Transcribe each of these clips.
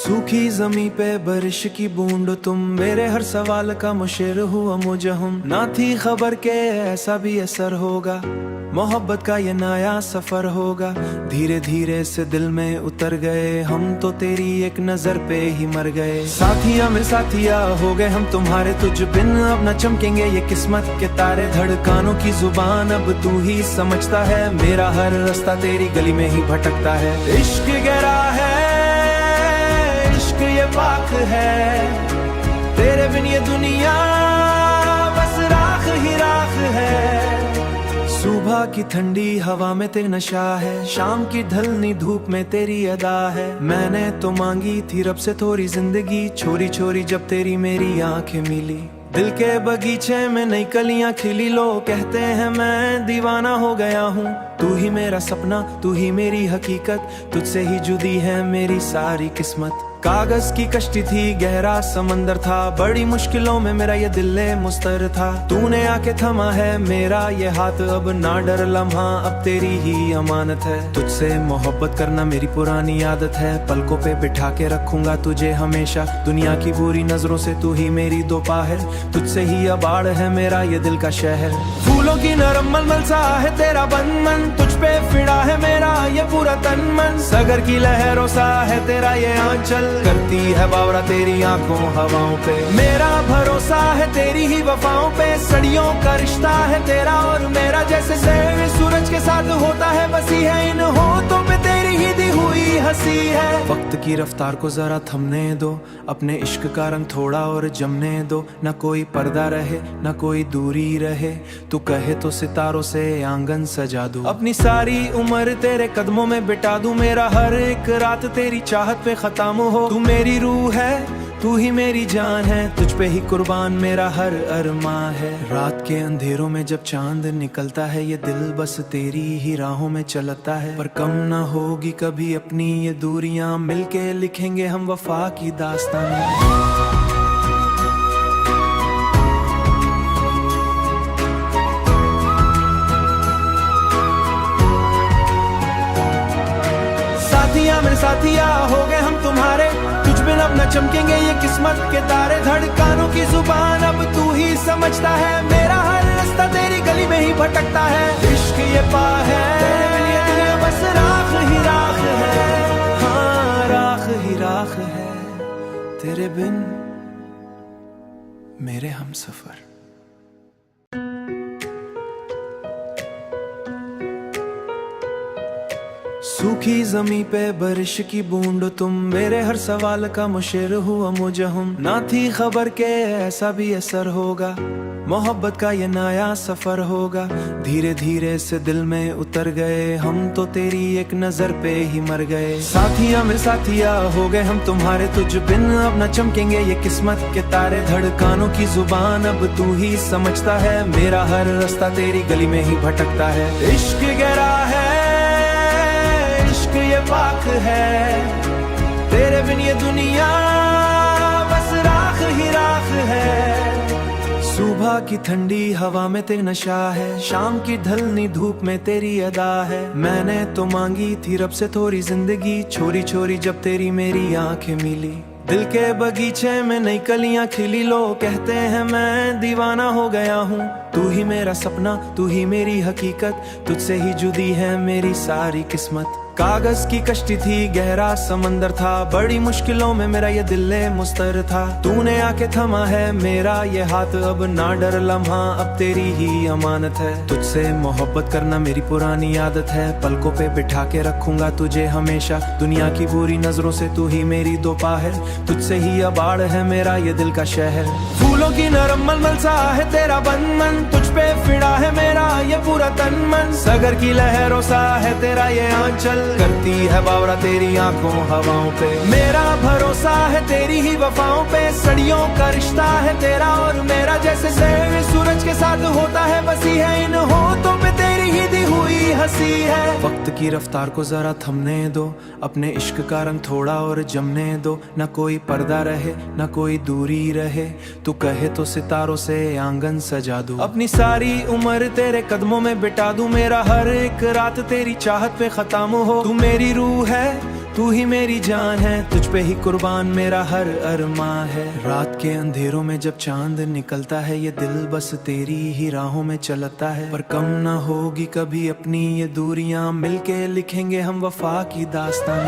सूखी जमी पे बारिश की बूंद तुम, मेरे हर सवाल का मुशीर हुआ मुझहम। ना थी खबर के ऐसा भी असर होगा, मोहब्बत का ये नया सफर होगा। धीरे धीरे से दिल में उतर गए हम तो, तेरी एक नजर पे ही मर गए। साथिया मेरे साथिया हो गए हम तुम्हारे, तुझ बिन अब न चमकेंगे ये किस्मत के तारे। धड़कानों की जुबान अब तू ही समझता है, मेरा हर रास्ता तेरी गली में ही भटकता है। इश्क गहरा है, इश्क ये पाक है, तेरे बिन ये दुनिया बस राख ही राख है। सुबह की ठंडी हवा में तेरा नशा है, शाम की ढलनी धूप में तेरी अदा है। मैंने तो मांगी थी रब से थोड़ी जिंदगी, छोरी छोरी जब तेरी मेरी आंखें मिली। दिल के बगीचे में नई कलियां खिली, लोग कहते हैं मैं दीवाना हो गया हूँ। तू ही मेरा सपना, तू ही मेरी हकीकत, तुझसे ही जुदी है मेरी सारी किस्मत। कागज की कश्ती थी, गहरा समंदर था, बड़ी मुश्किलों में मेरा ये दिल मुस्तर था। तूने आके थमा है मेरा ये हाथ, अब ना डर लम्हा अब तेरी ही अमानत है। तुझसे मोहब्बत करना मेरी पुरानी आदत है, पलकों पे बिठा के रखूंगा तुझे हमेशा। दुनिया की बुरी नजरों से तू ही मेरी दोपहर, तुझसे ही अबाड़ है मेरा ये दिल का शहर। फूलों की नरम मलमल सा है तेरा बंधन, तुझ पे फिड़ा है मेरा ये पूरा तन मन। सागर की लहरों सा है तेरा ये आंचल, करती है बावरा तेरी आंखों हवाओं पे। मेरा भरोसा है तेरी ही वफाओं पे, सदियों का रिश्ता है तेरा और मेरा। जैसे सैर सूरज के साथ होता है बसी है, इन होठों पे तेरी ही दी हुई हंसी है। वक्त की रफ्तार को जरा थमने दो, अपने इश्क का रंग थोड़ा और जमने दो। न कोई पर्दा रहे न कोई दूरी रहे, तू कहे तो सितारों से आंगन सजा दूं। अपनी सारी उम्र तेरे कदमों में बिता दूं, मेरा हर एक रात तेरी चाहत पे खत्म हो। तू मेरी रूह है, तू ही मेरी जान है, तुझ पे ही कुर्बान मेरा हर अरमां है। रात के अंधेरों में जब चांद निकलता है, ये दिल बस तेरी ही राहों में चलता है। पर कम ना होगी कभी अपनी ये दूरियां, मिलके लिखेंगे हम वफा की दास्तान। मेरे साथिया हो गए हम तुम्हारे, तुझ बिन अब न चमकेंगे ये किस्मत के तारे। धड़कानों की जुबान अब तू ही समझता है, मेरा हर रास्ता तेरी गली में ही भटकता है। इश्क ये पा है, बस राख ही राख है, हाँ राख ही राख है, तेरे बिन मेरे हमसफर। सूखी जमी पे बारिश की बूंद तुम, मेरे हर सवाल का मुशीर हुआ मुझहम। ना थी खबर के ऐसा भी असर होगा, मोहब्बत का ये नया सफर होगा। धीरे धीरे से दिल में उतर गए हम तो, तेरी एक नजर पे ही मर गए। साथिया मेरे साथिया हो गए हम तुम्हारे, तुझ बिन अब न चमकेंगे ये किस्मत के तारे। धड़कानों की जुबान अब तू ही समझता है, मेरा हर रास्ता तेरी गली में ही भटकता है। इश्क गहरा है, इश्क ये पाक है, तेरे बिन ये दुनिया बस राख ही राख है। सुबह की ठंडी हवा में तेरा नशा है, शाम की ढलनी धूप में तेरी अदा है। मैंने तो मांगी थी रब से थोड़ी जिंदगी, छोरी छोरी जब तेरी मेरी आंखें मिली। दिल के बगीचे में नई कलियां खिली, लोग कहते हैं मैं दीवाना हो गया हूँ। तू ही मेरा सपना, तू ही मेरी हकीकत, तुझसे ही जुदी है मेरी सारी किस्मत। कागज की कश्ती थी, गहरा समंदर था, बड़ी मुश्किलों में मेरा ये दिल मुस्तर था। तूने आके थमा है मेरा ये हाथ, अब ना डर लम्हा अब तेरी ही अमानत है। तुझसे मोहब्बत करना मेरी पुरानी आदत है, पलकों पे बिठा के रखूंगा तुझे हमेशा। दुनिया की बुरी नजरों से तू ही मेरी दोपहर, तुझसे ही अबाड़ है मेरा ये दिल का शहर। फूलों की नरम मलमल सा है तेरा बंधन, तुझ पे फिड़ा है मेरा ये पूरा तन मन। सागर की लहरों सा है तेरा ये आंचल, करती है बावरा तेरी आंखों हवाओं पे। मेरा भरोसा है तेरी ही वफाओं पे, सदियों का रिश्ता है तेरा और मेरा। जैसे सैर सूरज के साथ होता है बसी है, इन होठों पे तेरी ही दी हुई हंसी है। वक्त की रफ्तार को जरा थमने दो, अपने इश्क का रंग थोड़ा और जमने दो। न कोई पर्दा रहे न कोई दूरी रहे, तू कहे तो सितारों से आंगन सजा दूं। अपनी सारी उम्र तेरे कदमों में बिता दूं, मेरा हर एक रात तेरी चाहत पे खत्म हो। तू मेरी रूह है, तू ही मेरी जान है, तुझ पे ही कुर्बान मेरा हर अरमां है। रात के अंधेरों में जब चांद निकलता है, ये दिल बस तेरी ही राहों में चलता है। पर कम ना होगी कभी अपनी ये दूरियां, मिलके लिखेंगे हम वफा की दास्तान।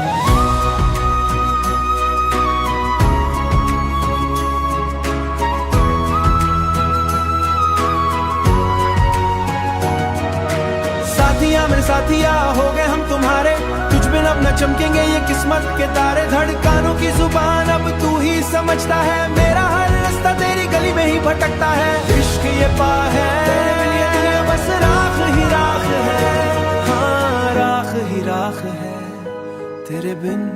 साथिया मेरे साथिया हो गए हम तुम्हारे, तुझ बिन अब न चमकेंगे ये किस्मत के तारे। धड़कानों की जुबान अब तू ही समझता है, मेरा हर रास्ता तेरी गली में ही भटकता है। इश्क ये पा है बस राख ही राख है, हाँ राख ही राख है, तेरे बिन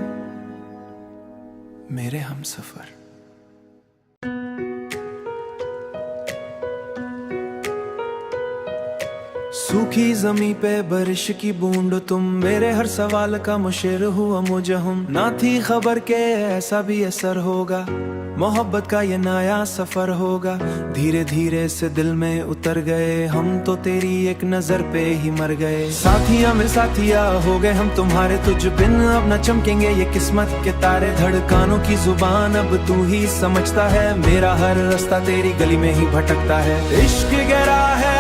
मेरे हमसफर। सूखी जमी पे बारिश की बूंद तुम, मेरे हर सवाल का मुशीर हुआ मुझे हम। ना थी खबर के ऐसा भी असर होगा, मोहब्बत का ये नया सफर होगा। धीरे धीरे से दिल में उतर गए हम, तो तेरी एक नजर पे ही मर गए। साथिया मेरे साथिया हो गए हम तुम्हारे, तुझ बिन अब न चमकेंगे ये किस्मत के तारे। धड़कानों की जुबान अब तू ही समझता है, मेरा हर रास्ता तेरी गली में ही भटकता है। इश्क गहरा है,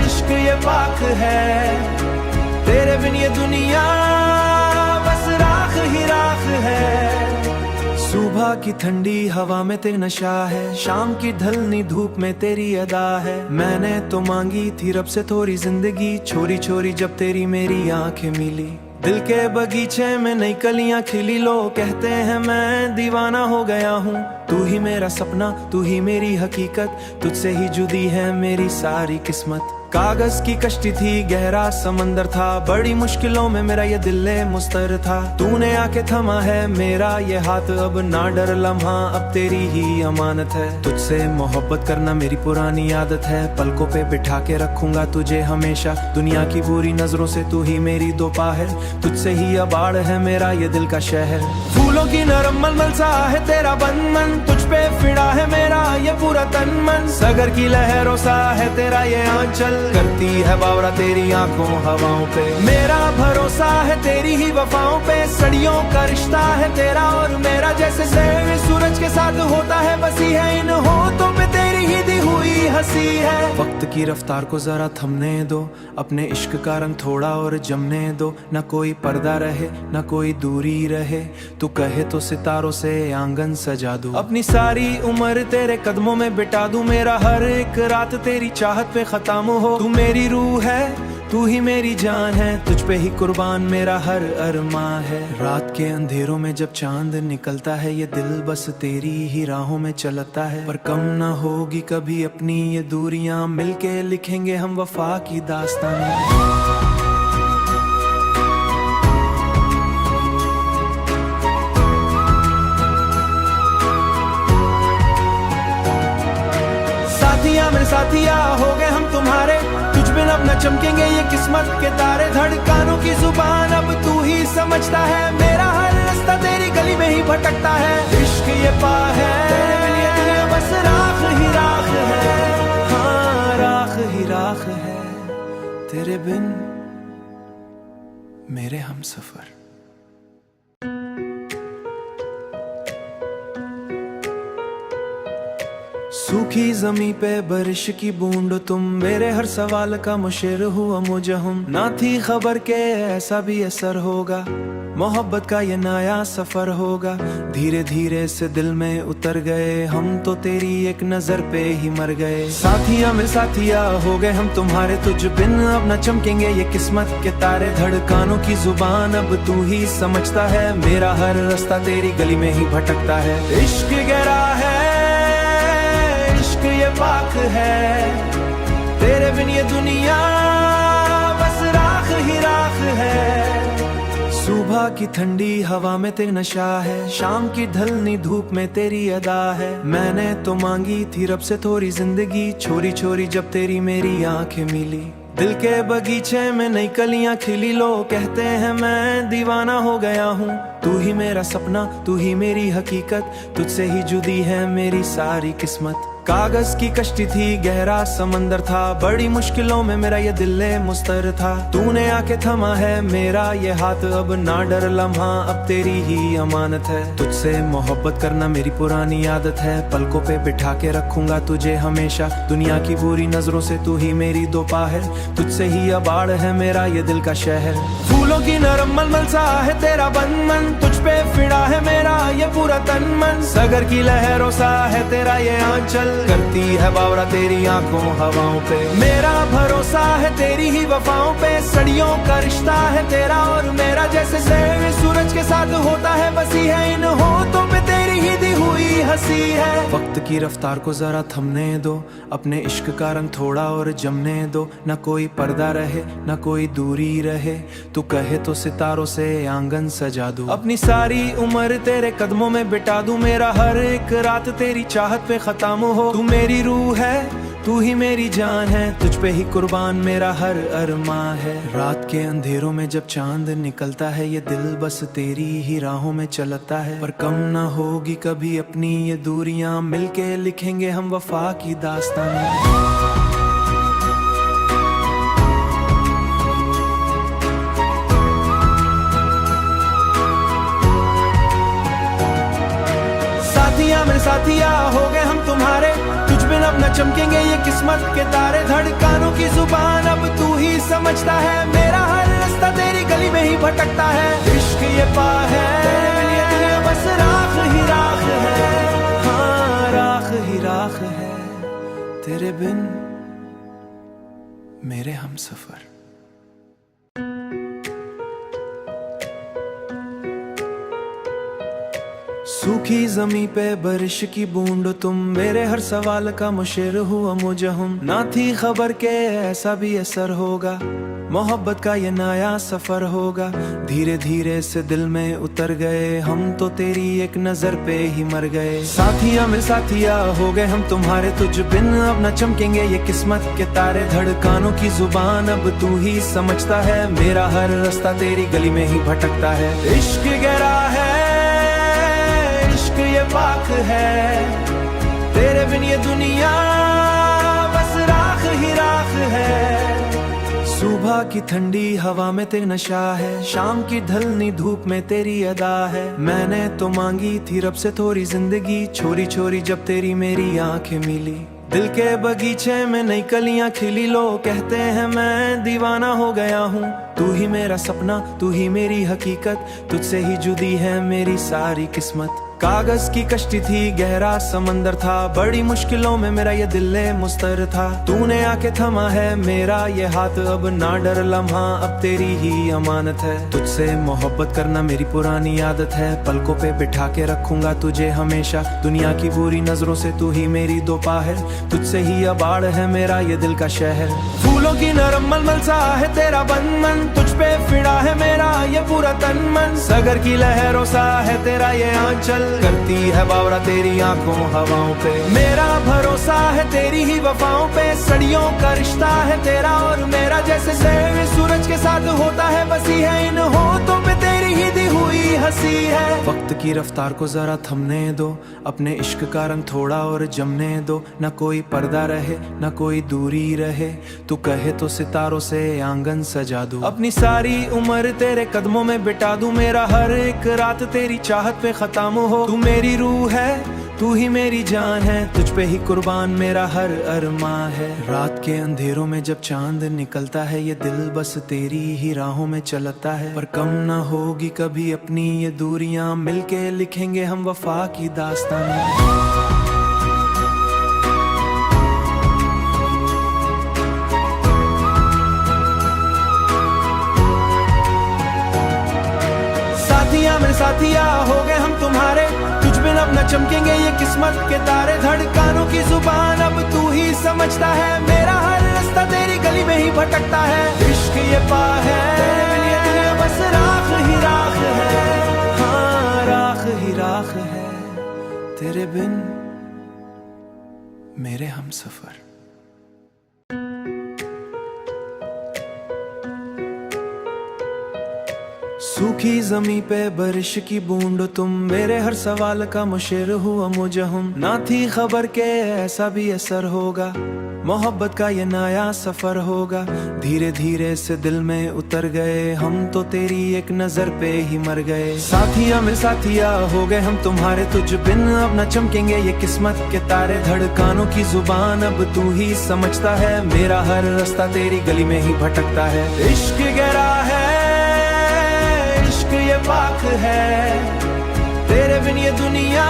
इश्क ये पाक है, तेरे बिन ये दुनिया बस राख ही राख है। सुबह की ठंडी हवा में तेरा नशा है, शाम की ढलनी धूप में तेरी अदा है। मैंने तो मांगी थी रब से थोड़ी जिंदगी, छोरी छोरी जब तेरी मेरी आंखें मिली। दिल के बगीचे में नई कलियां खिली, लोग कहते हैं मैं दीवाना हो गया हूँ। तू ही मेरा सपना, तू ही मेरी हकीकत, तुझसे ही जुदी है मेरी सारी किस्मत। कागज की कश्ती थी, गहरा समंदर था, बड़ी मुश्किलों में मेरा ये दिल मुस्तर था। तूने आके थमा है मेरा ये हाथ, अब ना डर लम्हा, अब तेरी ही अमानत है। तुझसे मोहब्बत करना मेरी पुरानी आदत है, पलकों पे बिठा के रखूंगा तुझे हमेशा। दुनिया की बुरी नजरों से तू ही मेरी दोपहर, तुझसे ही अबाड़ है मेरा ये दिल का शहर। फूलों की नरम मलमल सा है तेरा बंधन, तुझ पे फिड़ा है मेरा ये पूरा तन मन। सागर की लहरों सा है तेरा ये आंचल, करती है बावरा तेरी आंखों हवाओं पे। मेरा भरोसा है तेरी ही वफाओं पे, सदियों का रिश्ता है तेरा और मेरा। जैसे जहर सूरज के साथ होता है बसी है, इन होठों पे तेरी ही दी हुई हंसी है। वक्त की रफ्तार को जरा थमने दो, अपने इश्क का रंग थोड़ा और जमने दो। न कोई पर्दा रहे न कोई दूरी रहे, तू कहे तो सितारों से आंगन सजा दूं। अपनी सारी उम्र तेरे कदमों में बिता दूं, मेरा हर एक रात तेरी चाहत पे खत्म हो। तू मेरी रूह है, तू ही मेरी जान है, तुझ पे ही कुर्बान मेरा हर अरमां है। रात के अंधेरों में जब चांद निकलता है, ये दिल बस तेरी ही राहों में चलता है। पर कम ना होगी कभी अपनी ये दूरियां, मिलके लिखेंगे हम वफा की दास्तान। मेरे साथिया हो गए हम तुम्हारे, तुझ बिन अब न चमकेंगे ये किस्मत के तारे। धड़कानों की जुबान अब तू ही समझता है, मेरा हर रास्ता तेरी गली में ही भटकता है। इश्क ये पा है बस राख ही राख है, हाँ राख ही राख है, तेरे बिन मेरे हमसफर। सूखी जमी पे बारिश की बूंद तुम, मेरे हर सवाल का मुशीर हुआ मुझे हम। ना थी खबर के ऐसा भी असर होगा, मोहब्बत का ये नया सफर होगा। धीरे धीरे से दिल में उतर गए हम, तो तेरी एक नजर पे ही मर गए। साथिया मेरे साथिया हो गए हम तुम्हारे, तुझ बिन अब न चमकेंगे ये किस्मत के तारे। धड़कानों की जुबान अब तू ही समझता है, मेरा हर रास्ता तेरी गली में ही भटकता है। इश्क गहरा है, इश्क ये पाक है, तेरे बिन ये दुनिया बस राख ही राख है। सुबह की ठंडी हवा में तेरा नशा है, शाम की ढलनी धूप में तेरी अदा है। मैंने तो मांगी थी रब से थोड़ी जिंदगी, छोरी छोरी जब तेरी मेरी आंखें मिली। दिल के बगीचे में नई कलियां खिली, लोग कहते हैं मैं दीवाना हो गया हूँ। तू ही मेरा सपना, तू ही मेरी हकीकत, तुझसे ही जुदी है मेरी सारी किस्मत। कागज की कश्ती थी, गहरा समंदर था, बड़ी मुश्किलों में मेरा ये दिल मुस्तर था। तूने आके थमा है मेरा ये हाथ, अब ना डर लम्हा, अब तेरी ही अमानत है। तुझसे मोहब्बत करना मेरी पुरानी आदत है, पलकों पे बिठा के रखूंगा तुझे हमेशा। दुनिया की बुरी नजरों से तू ही मेरी दोपहर, तुझसे ही अबाड़ है मेरा ये दिल का शहर। फूलों की नरम मलमल सा है तेरा बंधन, तुझ पे फिड़ा है मेरा ये पूरा तन मन। सागर की लहरों सा है तेरा ये आंचल, करती है बावरा तेरी आंखों हवाओं पे। मेरा भरोसा है तेरी ही वफाओं पे, सदियों का रिश्ता है तेरा और मेरा। जैसे शहर सूरज के साथ होता है बसी है, इन होठों पे तेरी ही दी हुई हंसी है। वक्त की रफ्तार को जरा थमने दो, अपने इश्क का रंग थोड़ा और जमने दो। न कोई पर्दा रहे न कोई दूरी रहे, तू कहे तो सितारों से आंगन सजा दूं। अपनी सारी उम्र तेरे कदमों में बिता दूं, मेरा हर एक रात तेरी चाहत पे खत्म हो। तू मेरी रूह है, तू ही मेरी जान है, तुझ पे ही कुर्बान मेरा हर अरमां है। रात के अंधेरों में जब चांद निकलता है, ये दिल बस तेरी ही राहों में चलता है। पर कम ना होगी कभी अपनी ये दूरियां, मिलके लिखेंगे हम वफा की दास्तान। मेरे साथिया हो गए हम तुम्हारे, तुझ बिन अब न चमकेंगे ये किस्मत के तारे। धड़कनों की जुबान अब तू ही समझता है, मेरा हर रास्ता तेरी गली में ही भटकता है। इश्क ये पा है दुनिया बस राख ही राख है, हाँ राख ही राख है, तेरे बिन मेरे हमसफर। सूखी जमी पे बारिश की बूंद, तुम मेरे हर सवाल का मुशीर हुआ मुझे हम। ना थी खबर के ऐसा भी असर होगा, मोहब्बत का ये नया सफर होगा। धीरे धीरे से दिल में उतर गए हम, तो तेरी एक नजर पे ही मर गए। साथिया मेरे साथिया हो गए हम तुम्हारे, तुझ बिन अब न चमकेंगे ये किस्मत के तारे। धड़कनों की जुबान अब तू ही समझता है, मेरा हर रास्ता तेरी गली में ही भटकता है। इश्क गहरा है ये पाक है, तेरे बिन ये दुनिया बस राख ही राख है। सुबह की ठंडी हवा में तेरा नशा है, शाम की ढलनी धूप में तेरी अदा है। मैंने तो मांगी थी रब से थोड़ी जिंदगी, छोरी छोरी जब तेरी मेरी आंखें मिली। दिल के बगीचे में नई कलियां खिली, लोग कहते हैं मैं दीवाना हो गया हूँ। तू ही मेरा सपना, तू ही मेरी हकीकत, तुझसे ही जुदी है मेरी सारी किस्मत। कागज की कश्ती थी, गहरा समंदर था, बड़ी मुश्किलों में मेरा ये दिल मुस्तर था। तूने आके थमा है मेरा ये हाथ, अब ना डर लम्हा, अब तेरी ही अमानत है। तुझसे मोहब्बत करना मेरी पुरानी आदत है, पलकों पे बिठा के रखूंगा तुझे हमेशा। दुनिया की बुरी नजरों से तू ही मेरी दोपहर, तुझसे ही अबाड़ है मेरा ये दिल का शहर। फूलों की नरम मलमल सा है तेरा बंधन, तुझ पे फिड़ा है मेरा ये पूरा तन मन। सागर की लहरों सा है तेरा ये आंचल, करती है बावरा तेरी आंखों हवाओं पे। मेरा भरोसा है तेरी ही वफाओं पे, सदियों का रिश्ता है तेरा और मेरा। जैसे शहर सूरज के साथ होता है बसी है, इन होठों पे तेरी ही दी हुई हंसी है। वक्त की रफ्तार को जरा थमने दो, अपने इश्क का रंग थोड़ा और जमने दो। न कोई पर्दा रहे न कोई दूरी रहे, तू कहे तो सितारों से आंगन सजा दूं। अपनी सारी उम्र तेरे कदमों में बिता दूं, मेरा हर एक रात तेरी चाहत पे खत्म हो। तू मेरी रूह है, तू ही मेरी जान है, तुझ पे ही कुर्बान मेरा हर अरमां है। रात के अंधेरों में जब चांद निकलता है, ये दिल बस तेरी ही राहों में चलता है। पर कम ना होगी कभी अपनी ये दूरियां, मिलके लिखेंगे हम वफा की दास्तान। मेरे साथिया हो गए हम तुम्हारे, तुझ बिन अब न चमकेंगे ये किस्मत के तारे। धड़कनों की जुबान अब तू ही समझता है, मेरा हर रास्ता तेरी गली में ही भटकता है। इश्क ये पा है दुनिया बस राख ही राख है, हाँ राख ही राख है, तेरे बिन मेरे हमसफर। सूखी जमी पे बारिश की बूंद तुम, मेरे हर सवाल का मुशीर हुआ मुजहम। ना थी खबर के ऐसा भी असर होगा, मोहब्बत का ये नया सफर होगा। धीरे धीरे से दिल में उतर गए हम तो तेरी एक नजर पे ही मर गए। साथिया मेरे साथिया हो गए हम तुम्हारे, तुझ बिन अब न चमकेंगे ये किस्मत के तारे। धड़कानों की जुबान अब तू ही समझता है, मेरा हर रास्ता तेरी गली में ही भटकता है। इश्क गहरा है, इश्क ये पाक है, तेरे बिन ये दुनिया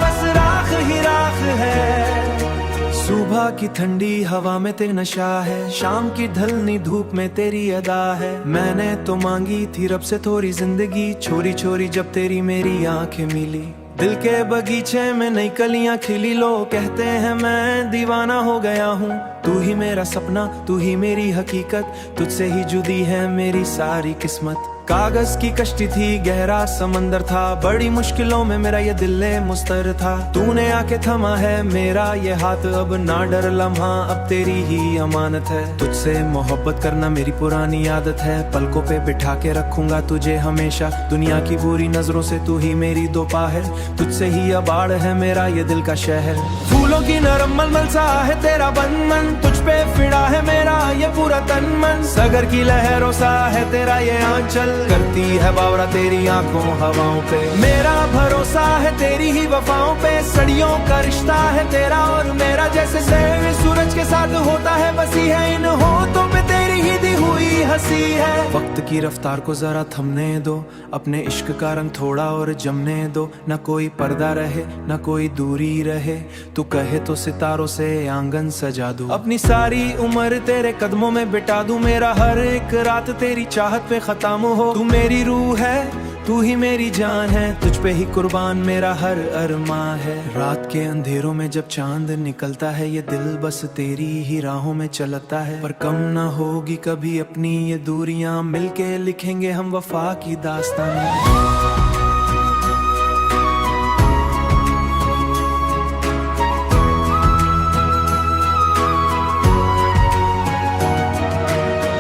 बस राख ही राख है। सुबह की ठंडी हवा में तेरा नशा है, शाम की ढलनी धूप में तेरी अदा है। मैंने तो मांगी थी रब से थोड़ी जिंदगी, छोरी छोरी जब तेरी मेरी आंखें मिली। दिल के बगीचे में नई कलियां खिली, लोग कहते हैं मैं दीवाना हो गया हूँ। तू ही मेरा सपना, तू ही मेरी हकीकत, तुझसे ही जुदी है मेरी सारी किस्मत। कागज की कश्ती थी, गहरा समंदर था, बड़ी मुश्किलों में मेरा ये दिल मुस्तर था। तूने आके थमा है मेरा ये हाथ, अब ना डर लम्हा अब तेरी ही अमानत है। तुझसे मोहब्बत करना मेरी पुरानी आदत है, पलकों पे बिठा के रखूंगा तुझे हमेशा। दुनिया की बुरी नजरों से तू ही मेरी दोपहर, तुझसे ही अबाड़ है मेरा ये दिल का शहर। फूलों की नरम मलमल सा है तेरा बंधन, तुझ पे फिड़ा है मेरा ये पूरा तन मन। सागर की लहरों सा है तेरा ये आंचल, करती है बावरा तेरी आंखों हवाओं पे। मेरा भरोसा है तेरी ही वफाओं पे, सदियों का रिश्ता है तेरा और मेरा। जैसे सैर सूरज के साथ होता है बसी है, इन होठों पे तेरी ही दी हुई हंसी है। वक्त की रफ्तार को जरा थमने दो, अपने इश्क का रंग थोड़ा और जमने दो। न कोई पर्दा रहे न कोई दूरी रहे, तू कहे तो सितारों से आंगन सजा दूं। अपनी सारी उम्र तेरे कदमों में बिता दूं, मेरा हर एक रात तेरी चाहत पे खत्म हो। तू मेरी रूह है, तू ही मेरी जान है, तुझ पे ही कुर्बान मेरा हर अरमां है। रात के अंधेरों में जब चांद निकलता है, ये दिल बस तेरी ही राहों में चलता है। पर कम ना होगी कभी अपनी ये दूरियां, मिलके लिखेंगे हम वफा की दास्तान।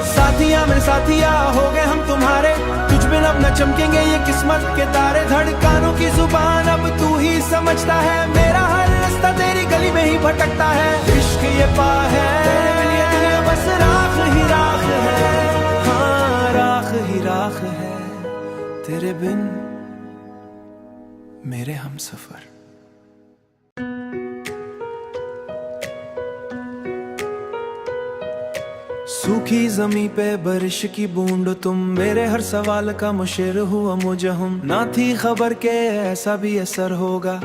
साथिया मेरे साथिया हो गए हम तुम्हारे, तुझ बिन अब न चमकेंगे ये किस्मत के तारे। धड़कानों की जुबान अब तू ही समझता है, मेरा हर रास्ता तेरी गली में ही भटकता है। इश्क ये पा है, ये बस राख ही राख है, हाँ राख ही राख है, तेरे बिन मेरे हमसफर। सूखी जमी पे बारिश की बूंद तुम, मेरे हर सवाल का मुशीर हुआ मुजहम। ना थी खबर के ऐसा भी असर होगा,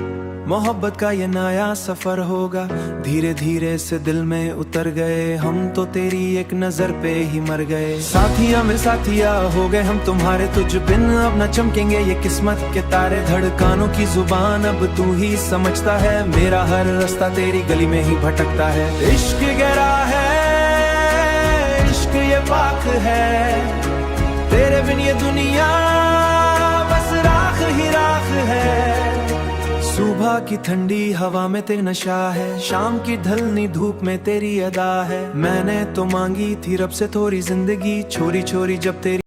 मोहब्बत का ये नया सफर होगा। धीरे धीरे से दिल में उतर गए हम तो तेरी एक नजर पे ही मर गए। साथिया मेरे साथिया हो गए हम तुम्हारे, तुझ बिन अब न चमकेंगे ये किस्मत के तारे। धड़कानों की जुबान अब तू ही समझता है, मेरा हर रास्ता तेरी गली में ही भटकता है। इश्क गहरा है, इश्क ये पाक है, तेरे बिन ये दुनिया बस राख ही राख है। सुबह की ठंडी हवा में तेरा नशा है, शाम की ढलनी धूप में तेरी अदा है। मैंने तो मांगी थी रब से थोड़ी जिंदगी, छोरी छोरी जब तेरी